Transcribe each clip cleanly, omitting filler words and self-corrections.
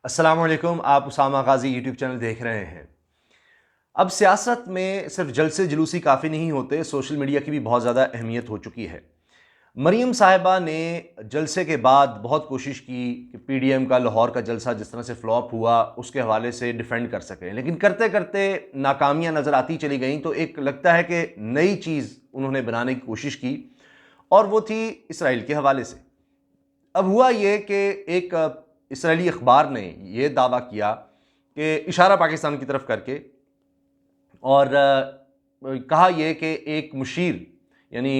अस्सलाम वालेकुम। आप उसामा गाजी यूट्यूब चैनल देख रहे हैं। अब सियासत में सिर्फ जलसे जुलूसी काफ़ी नहीं होते, सोशल मीडिया की भी बहुत ज़्यादा अहमियत हो चुकी है। मरीम साहिबा ने जलसे के बाद बहुत कोशिश की कि पीडीएम का लाहौर का जलसा जिस तरह से फ्लॉप हुआ उसके हवाले से डिफेंड कर सकें, लेकिन करते करते नाकामियां नज़र आती चली गई। तो एक लगता है कि नई चीज़ उन्होंने बनाने की कोशिश की और वो थी इसराइल के हवाले से। अब हुआ ये कि एक इसराइली अखबार ने यह दावा किया कि इशारा पाकिस्तान की तरफ करके और कहा यह कि एक मुशीर यानी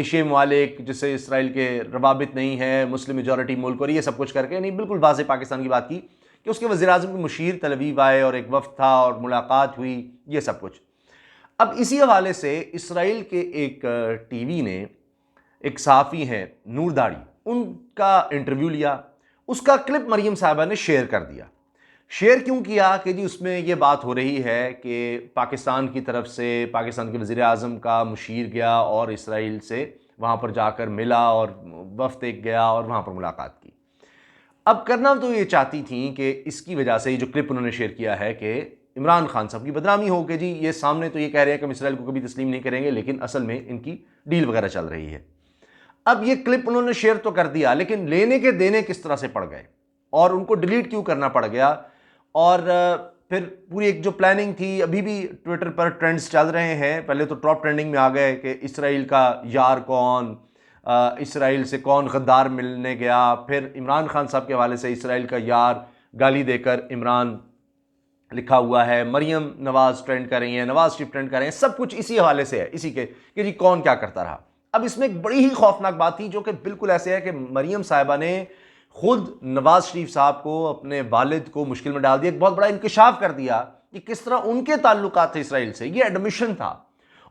एशिया ममालिक जिससे इसराइल के रवाबित नहीं है, मुस्लिम मेजॉरिटी मुल्क और ये सब कुछ करके नहीं, बिल्कुल वाज़ेह पाकिस्तान की बात की कि उसके वज़ीर-ए-आज़म के मुशीर तल अवीव आए और एक वफ़द था और मुलाकात हुई, ये सब कुछ। अब इसी हवाले से इसराइल के एक टीवी ने एक सहाफ़ी हैं नूर दाढ़ी, उनका इंटरव्यू लिया। उसका क्लिप मरीम साहिबा ने शेयर कर दिया। शेयर क्यों किया कि जी उसमें यह बात हो रही है कि पाकिस्तान की तरफ से पाकिस्तान के वज़ीर-ए-आज़म का मुशीर गया और इसराइल से वहाँ पर जाकर मिला और वफ़द एक गया और वहाँ पर मुलाकात की। अब करना तो ये चाहती थी कि इसकी वजह से ये जो क्लिप उन्होंने शेयर किया है कि इमरान खान साहब की बदनामी हो कि जी ये सामने तो ये कह रहे हैं कि हम इसराइल को कभी तस्लीम नहीं करेंगे, लेकिन असल में इनकी डील वगैरह चल रही है। अब ये क्लिप उन्होंने शेयर तो कर दिया, लेकिन लेने के देने किस तरह से पड़ गए और उनको डिलीट क्यों करना पड़ गया। और फिर पूरी एक जो प्लानिंग थी, अभी भी ट्विटर पर ट्रेंड्स चल रहे हैं। पहले तो टॉप ट्रेंडिंग में आ गए कि इसराइल का यार कौन, इसराइल से कौन गद्दार मिलने गया। फिर इमरान खान साहब के हवाले से इसराइल का यार गाली देकर इमरान लिखा हुआ है, मरियम नवाज ट्रेंड कर रही हैं, नवाज शरीफ ट्रेंड कर रहे हैं। सब कुछ इसी हवाले से है, इसी के कि जी कौन क्या करता रहा। अब इसमें एक बड़ी ही खौफनाक बात थी जो कि बिल्कुल ऐसे है कि मरियम साहिबा ने खुद नवाज शरीफ साहब को, अपने वालिद को मुश्किल में डाल दिया, एक बहुत बड़ा इंकशाफ कर दिया कि किस तरह उनके ताल्लुकात थे इसराइल से। ये एडमिशन था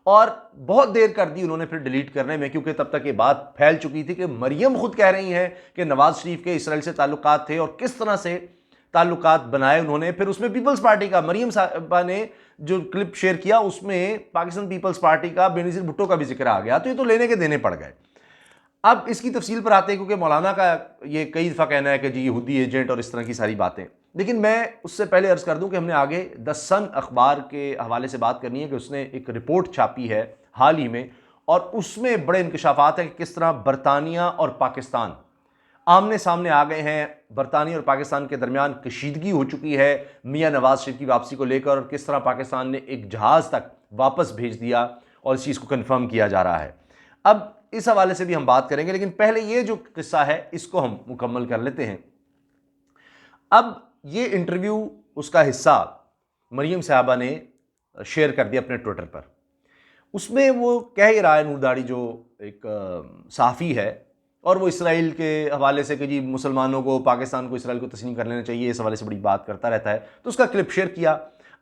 और बहुत देर कर दी उन्होंने फिर डिलीट करने में, क्योंकि तब तक ये बात फैल चुकी थी कि मरियम खुद कह रही हैं कि नवाज शरीफ के इसराइल से ताल्लुकात थे और किस तरह से ताल्लुकात बनाए उन्होंने। फिर उसमें पीपल्स पार्टी का, मरियम साहिबा ने जो क्लिप शेयर किया उसमें पाकिस्तान पीपल्स पार्टी का, बेनज़ीर भुट्टो का भी जिक्र आ गया। तो ये तो लेने के देने पड़ गए। अब इसकी तफसील पर आते हैं, क्योंकि मौलाना का ये कई दफ़ा कहना है कि जी यहूदी एजेंट और इस तरह की सारी बातें। लेकिन मैं उससे पहले अर्ज़ कर दूं कि हमने आगे द सन अखबार के हवाले से बात करनी है कि उसने एक रिपोर्ट छापी है हाल ही में, और उसमें बड़े इंकशाफात हैं कि किस तरह बरतानिया और पाकिस्तान आमने सामने आ गए हैं। बरतानिया और पाकिस्तान के दरमियान कशीदगी हो चुकी है मियां नवाज शरीफ की वापसी को लेकर, और किस तरह पाकिस्तान ने एक जहाज़ तक वापस भेज दिया और इस चीज़ को कन्फर्म किया जा रहा है। अब इस हवाले से भी हम बात करेंगे, लेकिन पहले ये जो किस्सा है इसको हम मुकम्मल कर लेते हैं। अब ये इंटरव्यू, उसका हिस्सा मरियम साहबा ने शेयर कर दिया अपने ट्विटर पर। उसमें वो कह ही रहा है, नूर दाढ़ी जो एक सहाफ़ी है, और वो इसराइल के हवाले से कि जी मुसलमानों को, पाकिस्तान को, इसराइल को तस्लीम कर लेना चाहिए, इस हवाले से बड़ी बात करता रहता है। तो उसका क्लिप शेयर किया।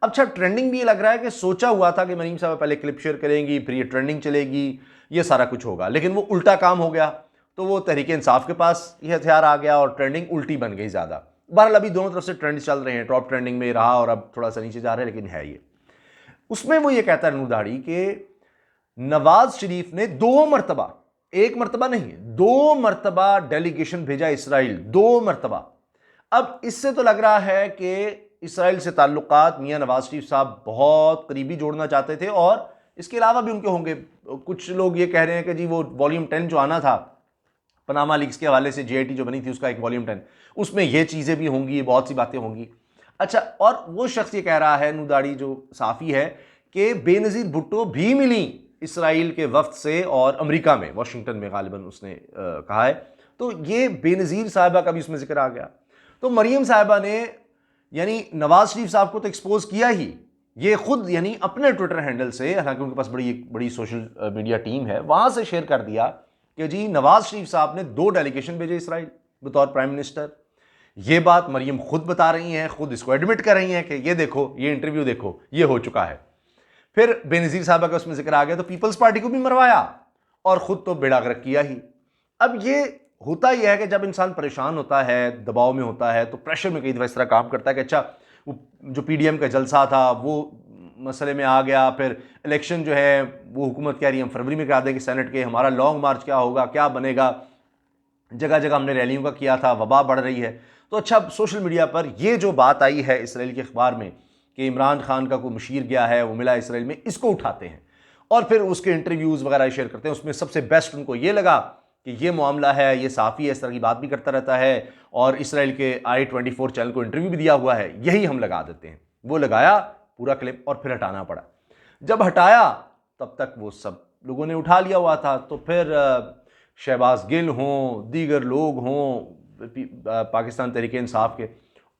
अच्छा, ट्रेंडिंग भी ये लग रहा है कि सोचा हुआ था कि मरीम साहब पहले क्लिप शेयर करेंगी, फिर ये ट्रेंडिंग चलेगी, ये सारा कुछ होगा, लेकिन वो उल्टा काम हो गया। तो वो तहरीक इंसाफ के पास ये हथियार आ गया और ट्रेंडिंग उल्टी बन गई ज़्यादा। बहरहाल अभी दोनों तरफ से ट्रेंड चल रहे हैं, टॉप ट्रेंडिंग में रहा और अब थोड़ा सा नीचे जा रहा है, लेकिन है ये। उसमें वो ये कहता है नूर दाढ़ी कि नवाज शरीफ ने 2 मरतबा, 1 मरतबा नहीं, 2 मरतबा डेलीगेशन भेजा इसराइल, 2 मरतबा। अब इससे तो लग रहा है कि इसराइल से ताल्लुकात मियां नवाज शरीफ साहब बहुत करीबी जोड़ना चाहते थे, और इसके अलावा भी उनके होंगे। कुछ लोग ये कह रहे हैं कि जी वो वॉल्यूम 10 जो आना था पनामा लीक्स के हवाले से, जेआईटी जो बनी थी उसका एक वॉल्यूम 10, उसमें ये चीज़ें भी होंगी, बहुत सी बातें होंगी। अच्छा, और वो शख्स ये कह रहा है, नूदाड़ी जो साफ़ी है, कि बेनज़ीर भुट्टो भी मिली इसराइल के वफ्द से और अमेरिका में, वाशिंगटन में गालिबन उसने कहा है। तो ये बेनज़ीर साहिबा का भी उसमें जिक्र आ गया। तो मरियम साहिबा ने यानी नवाज शरीफ साहब को तो एक्सपोज किया ही, ये खुद यानी अपने ट्विटर हैंडल से, हालांकि उनके पास बड़ी सोशल मीडिया टीम है, वहां से शेयर कर दिया कि जी नवाज शरीफ साहब ने 2 डेलीगेशन भेजे इसराइल बतौर प्राइम मिनिस्टर। ये बात मरियम खुद बता रही हैं, खुद इसको एडमिट कर रही हैं कि ये देखो, ये इंटरव्यू देखो, ये हो चुका है। फिर बेनज़ीर साहबा का उसमें जिक्र आ गया, तो पीपल्स पार्टी को भी मरवाया और खुद तो बेड़ा गर्क किया ही। अब ये होता यह है कि जब इंसान परेशान होता है, दबाव में होता है, तो प्रेशर में कई दफ़ा इस तरह काम करता है कि अच्छा वो जो पीडीएम का जलसा था वो मसले में आ गया, फिर इलेक्शन जो है वो हुकूमत कह रही है हम फरवरी में करा देंगे सेनेट के, हमारा लॉन्ग मार्च क्या होगा, क्या बनेगा, जगह जगह हमने रैलियों का किया था, वबा बढ़ रही है। तो अच्छा, सोशल मीडिया पर ये जो बात आई है इसराइल के अखबार में कि इमरान खान का कोई मुशीर गया है, वो मिला इसराइल में, इसको उठाते हैं और फिर उसके इंटरव्यूज़ वगैरह शेयर करते हैं। उसमें सबसे बेस्ट उनको ये लगा कि ये मामला है, ये साफ़ी है, इस तरह की बात भी करता रहता है और इसराइल के i24 चैनल को इंटरव्यू भी दिया हुआ है, यही हम लगा देते हैं। वो लगाया पूरा क्लिप और फिर हटाना पड़ा। जब हटाया तब तक वो सब लोगों ने उठा लिया हुआ था। तो फिर शहबाज गिल हों, दीगर लोग हों पाकिस्तान तहरीक इंसाफ के,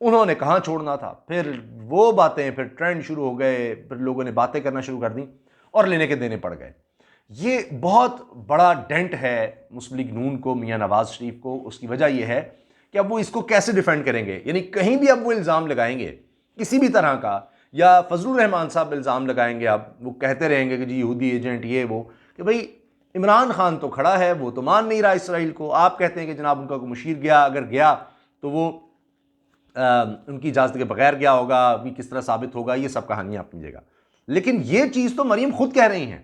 उन्होंने कहाँ छोड़ना था। फिर वो बातें, फिर ट्रेंड शुरू हो गए, फिर लोगों ने बातें करना शुरू कर दी और लेने के देने पड़ गए। ये बहुत बड़ा डेंट है मुस्लिम लीग नून को, मियां नवाज शरीफ को। उसकी वजह यह है कि अब वो इसको कैसे डिफेंड करेंगे, यानी कहीं भी अब वो इल्ज़ाम लगाएंगे किसी भी तरह का, या फजलुर रहमान साहब इल्ज़ाम लगाएंगे, अब वो कहते रहेंगे कि जी यहूदी एजेंट ये वो, कि भाई इमरान खान तो खड़ा है, वो तो मान नहीं रहा इसराइल को। आप कहते हैं कि जनाब उनका कोई मुशीर गया, अगर गया तो वो उनकी इजाज़त के बगैर गया होगा, अभी किस तरह साबित होगा, ये सब कहानियाँ आप लीजिएगा। लेकिन ये चीज़ तो मरीम खुद कह रही हैं,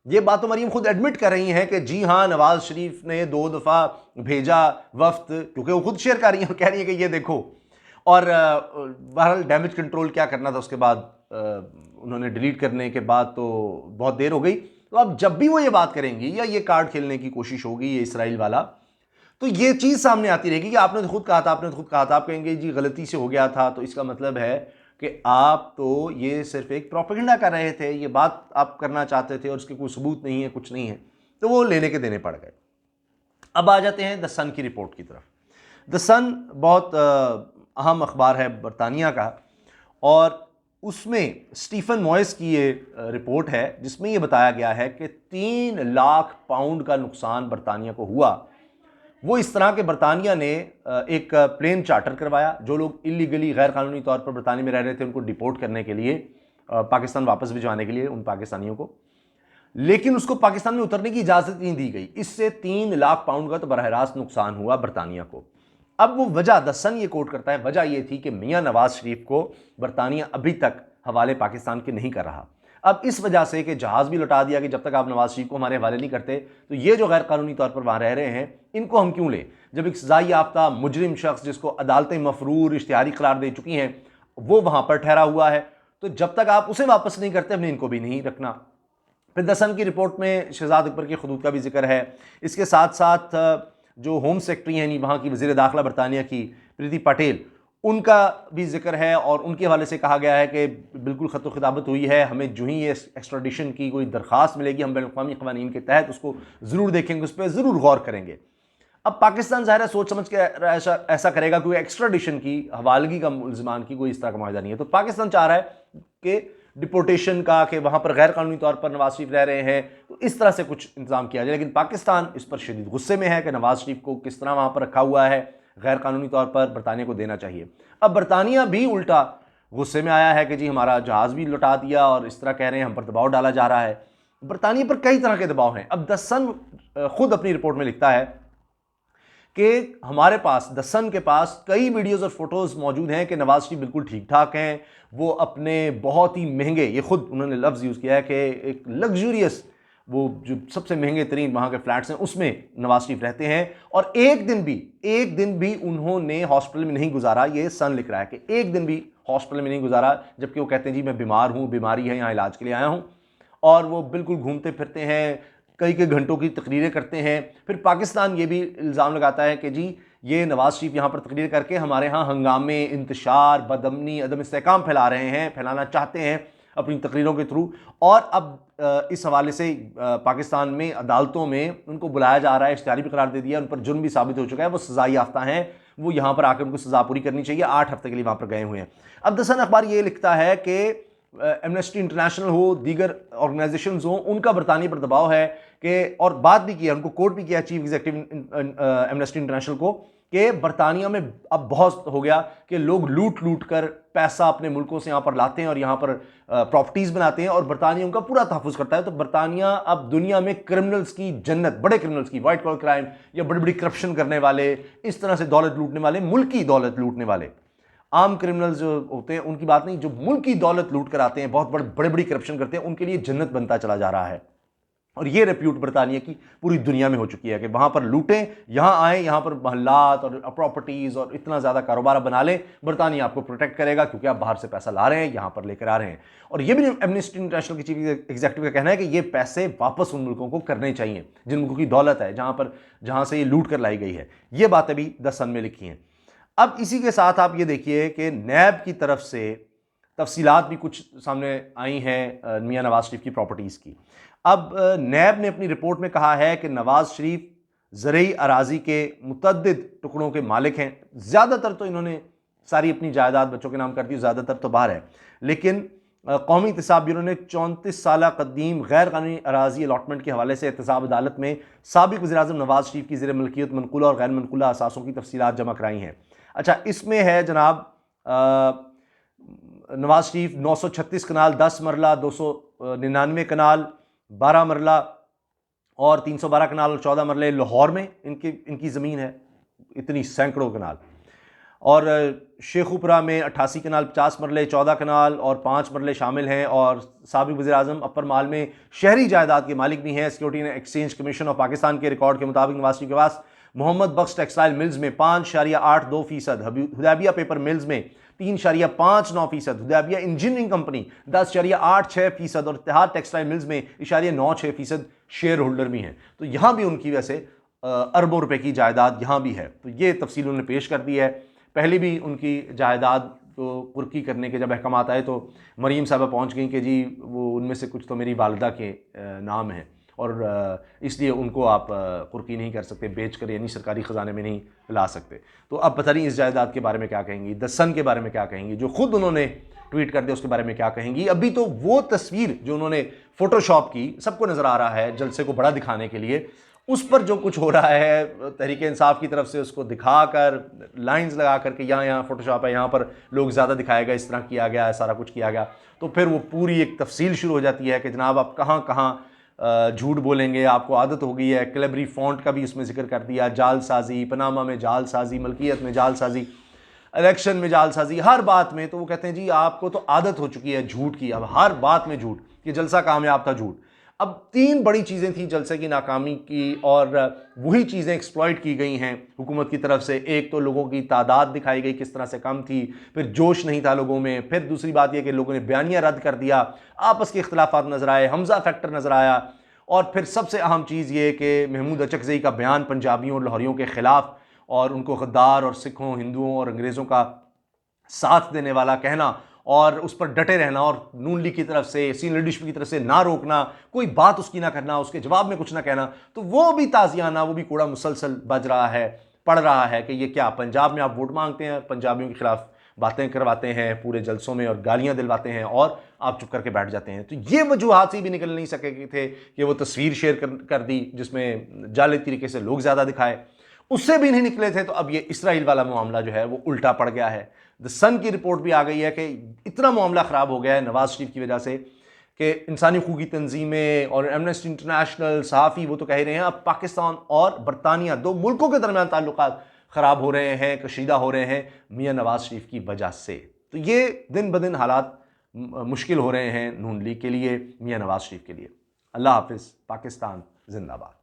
ये बात तो मरीम खुद एडमिट कर रही हैं कि जी हाँ, नवाज शरीफ ने 2 दफ़ा भेजा वफ्त, क्योंकि वो खुद शेयर कर रही हैं और कह रही हैं कि ये देखो। और बहरहाल डैमेज कंट्रोल क्या करना था, उसके बाद उन्होंने डिलीट करने के बाद तो बहुत देर हो गई। तो अब जब भी वो ये बात करेंगी या ये कार्ड खेलने की कोशिश होगी ये इसराइल वाला, तो ये चीज़ सामने आती रहेगी कि आपने तो खुद कहा था, आपने तो खुद कहा था। आप कहेंगे जी गलती से हो गया था, तो इसका मतलब है कि आप तो ये सिर्फ एक प्रोपेगेंडा कर रहे थे, ये बात आप करना चाहते थे और उसके कोई सबूत नहीं है, कुछ नहीं है। तो वो लेने के देने पड़ गए। अब आ जाते हैं द सन की रिपोर्ट की तरफ। द सन बहुत अहम अखबार है बरतानिया का, और उसमें स्टीफन मॉयस की ये रिपोर्ट है जिसमें ये बताया गया है कि 3 लाख पाउंड का नुकसान बरतानिया को हुआ। वो इस तरह के बरतानिया ने एक प्लेन चार्टर करवाया, जो लोग इलीगली गैर कानूनी तौर पर बरतानिया में रह रहे थे उनको डिपोर्ट करने के लिए, पाकिस्तान वापस भिजवाने के लिए उन पाकिस्तानियों को, लेकिन उसको पाकिस्तान में उतरने की इजाज़त नहीं दी गई। इससे 3 लाख पाउंड का तो बरह रास्त नुकसान हुआ बरतानिया को। अब वो वजह द सन ये कोट करता है, वजह ये थी कि मियां नवाज शरीफ को बरतानिया अभी तक हवाले पाकिस्तान के नहीं कर रहा। अब इस वजह से कि जहाज़ भी लौटा दिया कि जब तक आप नवाज शरीफ को हमारे हवाले नहीं करते तो ये जो गैर कानूनी तौर पर वहाँ रह रहे हैं इनको हम क्यों लें, जब एक सज़ा याफ्ता मुजरिम शख्स जिसको अदालतें मफरूर इश्तिहारी करार दे चुकी हैं वो वहाँ पर ठहरा हुआ है, तो जब तक आप उसे वापस नहीं करते हमने इनको भी नहीं रखना। फिर द सन की रिपोर्ट में शहजाद अकबर की खदूत का भी जिक्र है। इसके साथ साथ जो होम सेक्रेटरी हैं वहाँ की वज़ीर दाखिला बरतानिया की प्रीति पटेल, उनका भी जिक्र है और उनके हवाले से कहा गया है कि बिल्कुल ख़त व खिताबत हुई है, हमें जो ही ये एक्स्ट्राडिशन की कोई दरख्वास्त मिलेगी हम बैनुल-अक़वामी क़वानीन के तहत उसको ज़रूर देखेंगे, उस पर ज़रूर गौर करेंगे। अब पाकिस्तान ज़ाहिर है सोच समझ के ऐसा करेगा, क्योंकि एक्स्ट्राडिशन की, हवालगी का, मुल्ज़िमान की कोई इस तरह का माहिदा नहीं है। तो पाकिस्तान चाह रहा है कि डिपोर्टेशन का, कि वहाँ पर गैर कानूनी तौर पर नवाज शरीफ रह रहे हैं, तो इस तरह से कुछ इंतज़ाम किया जाए। लेकिन पाकिस्तान इस पर शदीद गुस्से में है कि नवाज शरीफ को किस तरह वहाँ पर रखा हुआ है गैर कानूनी तौर पर, बरतानिया को देना चाहिए। अब बरतानिया भी उल्टा गुस्से में आया है कि जी हमारा जहाज़ भी लौटा दिया और इस तरह कह रहे हैं, हम पर दबाव डाला जा रहा है। बरतानिया पर कई तरह के दबाव हैं। अब द सन खुद अपनी रिपोर्ट में लिखता है कि हमारे पास, द सन के पास कई वीडियोज़ और फोटोज़ मौजूद हैं कि नवाज शरीफ बिल्कुल ठीक ठाक हैं, वो अपने बहुत ही महंगे, ये खुद उन्होंने लफ्ज़ यूज़ किया है कि एक लग्जूरियस, वो जो सबसे महंगे तरीन वहाँ के फ्लैट्स हैं उसमें नवाज शरीफ रहते हैं, और एक दिन भी उन्होंने हॉस्पिटल में नहीं गुजारा। ये सन लिख रहा है कि एक दिन भी हॉस्पिटल में नहीं गुजारा, जबकि वो कहते हैं जी मैं बीमार हूँ, बीमारी है, यहाँ इलाज के लिए आया हूँ। और वो बिल्कुल घूमते फिरते हैं, कई घंटों की तकरीरें करते हैं। फिर पाकिस्तान ये भी इल्ज़ाम लगाता है कि जी ये नवाज शरीफ यहाँ पर तकरीर करके हमारे यहाँ हंगामे, इंतशार, बदअमनी, अदम इस्तेहकाम फैलाना चाहते हैं अपनी तकरीरों के थ्रू। और अब इस हवाले से पाकिस्तान में अदालतों में उनको बुलाया जा रहा है, इश्तिहारी भी करार दे दिया, उन पर जुर्म भी साबित हो चुका है, वो सज़ा याफ्ता हैं, वो यहाँ पर आकर उनको सज़ा पूरी करनी चाहिए। 8 हफ्ते के लिए वहाँ पर गए हुए हैं। अब द सन अखबार ये लिखता है कि एमनेस्टी इंटरनेशनल हो, दीगर ऑर्गेनाइजेशंस हो, उनका बरतानिया पर दबाव है कि, और बात भी किया, उनको कोर्ट भी किया चीफ एग्जीक्यूटिव एमनेस्टी इंटरनेशनल को, कि बरतानिया में अब बहुत हो गया कि लोग लूट कर पैसा अपने मुल्कों से यहाँ पर लाते हैं और यहाँ पर प्रॉपर्टीज़ बनाते हैं, और बरतानिया उनका पूरा तहफ़्फ़ुज़ करता है। तो बरतानिया अब दुनिया में क्रिमिनल्स की जन्नत, बड़े क्रिमिनल्स की, वाइट कॉलर क्राइम या बड़ी बड़ी करप्शन करने वाले, इस तरह से दौलत लूटने वाले, मुल्की दौलत लूटने वाले, आम क्रिमिनल्स जो होते हैं उनकी बात नहीं, जो मुल्क की दौलत लूट कर आते हैं, बहुत बड़ी करप्शन करते हैं, उनके लिए जन्नत बनता चला जा रहा है। और ये रेप्यूट बरतानिया की पूरी दुनिया में हो चुकी है कि वहाँ पर लूटें, यहाँ आएँ, यहाँ पर महल्लात और प्रॉपर्टीज़ और इतना ज़्यादा कारोबार बना लें, बरतानिया आपको प्रोटेक्ट करेगा क्योंकि आप बाहर से पैसा ला रहे हैं, यहाँ पर लेकर आ रहे हैं। और ये भी एमनेस्टी इंटरनेशनल की चीफ एग्जीक्यूटिव का कहना है कि ये पैसे वापस उन मुल्कों को करने चाहिए जिन मुल्कों की दौलत है, जहाँ से ये लूट कर लाई गई है। ये बातें भी द सन में लिखी हैं। अब इसी के साथ आप ये देखिए कि नैब की तरफ से तफसीलात भी कुछ सामने आई हैं मियां नवाज शरीफ की प्रॉपर्टीज़ की। अब नैब ने अपनी रिपोर्ट में कहा है कि नवाज शरीफ ज़रई अराजी के मुतअद्दिद टुकड़ों के मालिक हैं। ज़्यादातर तो इन्होंने सारी अपनी जायदाद बच्चों के नाम कर दी, ज़्यादातर तो बाहर है, लेकिन कौमी एहतसाब ब्यूरो ने 34 साल कदीम गैर कानूनी अराजी अलॉटमेंट के हवाले से एहतसाब अदालत में साबिक़ वज़ीर-ए-आज़म नवाज शरीफ की ज़ेर मलकियत मनकुला और गैर मनकुला असासों की तफसीलात जमा कराई हैं। अच्छा, इसमें है जनाब नवाज शरीफ 936 कनाल 10 मरला, 299 कनाल 12 मरला और 312 कनाल और 14 मरले लाहौर में इनकी ज़मीन है, इतनी सैकड़ों कनाल। और शेखुपुरा में 88 कनाल 50 मरले, 14 कनाल और 5 मरले शामिल हैं। और साबिक़ वज़ीर-ए-आज़म अपर माल में शहरी जायदाद के मालिक भी हैं। Security and exchange commission of Pakistan के रिकॉर्ड के मुताबिक नवाज शरीफ के पास मोहम्मद बख्श टेक्सटाइल मिल्स में 5.82%, हुदैबिया पेपर मिल्स में 3.59%, हुदैबिया इंजीनियरिंग कंपनी 10.86% और इत्तेहाद टेक्सटाइल मिल्स में 0.96% शेयर होल्डर भी हैं। तो यहाँ भी उनकी वैसे अरबों रुपए की जायदाद यहाँ भी है। तो ये तफसील उन्होंने पेश कर दी है। पहले भी उनकी जायदाद को कुर्की करने के जब अहकामात आए तो मरीम साहबा पहुँच गई कि जी वो उनमें से कुछ तो मेरी वालदा के नाम है और इसलिए उनको आप कुर्की नहीं कर सकते, बेच कर यानी सरकारी ख़जाने में नहीं ला सकते। तो अब पता नहीं इस जायदाद के बारे में क्या कहेंगी, द सन के बारे में क्या कहेंगी, जो खुद उन्होंने ट्वीट कर दिया उसके बारे में क्या कहेंगी। अभी तो वो तस्वीर जो उन्होंने फ़ोटोशॉप की सबको नज़र आ रहा है जलसे को बड़ा दिखाने के लिए, उस पर जो कुछ हो रहा है तहरीक इंसाफ की तरफ से उसको दिखाकर लाइंस लगा करके यहाँ फोटोशॉप है, यहाँ पर लोग ज़्यादा दिखाया गया, इस तरह किया गया है, सारा कुछ किया गया, तो फिर वो पूरी एक तफसील शुरू हो जाती है कि जनाब आप कहाँ कहाँ झूठ बोलेंगे, आपको आदत हो गई है। क्लेबरी फॉन्ट का भी उसमें जिक्र कर दिया, जालसाजी, पनामा में जालसाजी, मलकियत में जालसाजी, इलेक्शन में जालसाजी, हर बात में। तो वो कहते हैं जी आपको तो आदत हो चुकी है झूठ की, अब हर बात में झूठ, कि जलसा कामयाब था झूठ। अब 3 बड़ी चीज़ें थी जलसे की नाकामी की और वही चीज़ें एक्सप्लॉइट की गई हैं हुकूमत की तरफ से। एक तो लोगों की तादाद दिखाई गई किस तरह से कम थी, फिर जोश नहीं था लोगों में, फिर दूसरी बात यह कि लोगों ने बयानिया रद्द कर दिया, आपस के इख्तलाफात नज़र आए, हमजा फैक्टर नज़र आया, और फिर सबसे अहम चीज़ ये कि महमूद अचकज़ई का बयान पंजाबियों और लाहौरियों के ख़िलाफ़ और उनको गद्दार और सिखों, हिंदुओं और अंग्रेज़ों का साथ देने वाला कहना और उस पर डटे रहना और नून लीग की तरफ से, सीनियर लीडरशिप की तरफ से ना रोकना, कोई बात उसकी ना करना, उसके जवाब में कुछ ना कहना, तो वो भी ताज़ियाना, वो भी कूड़ा मुसलसल बज रहा है, पड़ रहा है कि ये क्या पंजाब में आप वोट मांगते हैं, पंजाबियों के खिलाफ बातें करवाते हैं पूरे जलसों में और गालियां दिलवाते हैं और आप चुप करके बैठ जाते हैं। तो ये वजूहात से भी निकल नहीं सके थे कि वो तस्वीर शेयर कर दी जिसमें जाली तरीके से लोग ज़्यादा दिखाए, उससे भी नहीं निकले थे। तो अब ये इसराइल वाला मामला जो है वो उल्टा पड़ गया है। द सन की रिपोर्ट भी आ गई है कि इतना मामला ख़राब हो गया है नवाज शरीफ की वजह से कि इंसानी हकूक़ी तंजीमें और एमनेस्टी इंटरनेशनल, सहाफ़ी, वो तो कह रहे हैं अब पाकिस्तान और बरतानिया 2 मुल्कों के दरमियान ताल्लुकात ख़राब हो रहे हैं, कशीदा हो रहे हैं मियां नवाज शरीफ की वजह से। तो ये दिन ब दिन हालात मुश्किल हो रहे हैं नून लीग के लिए, मियां नवाज शरीफ के लिए। अल्लाह हाफिज़। पाकिस्तान जिंदाबाद।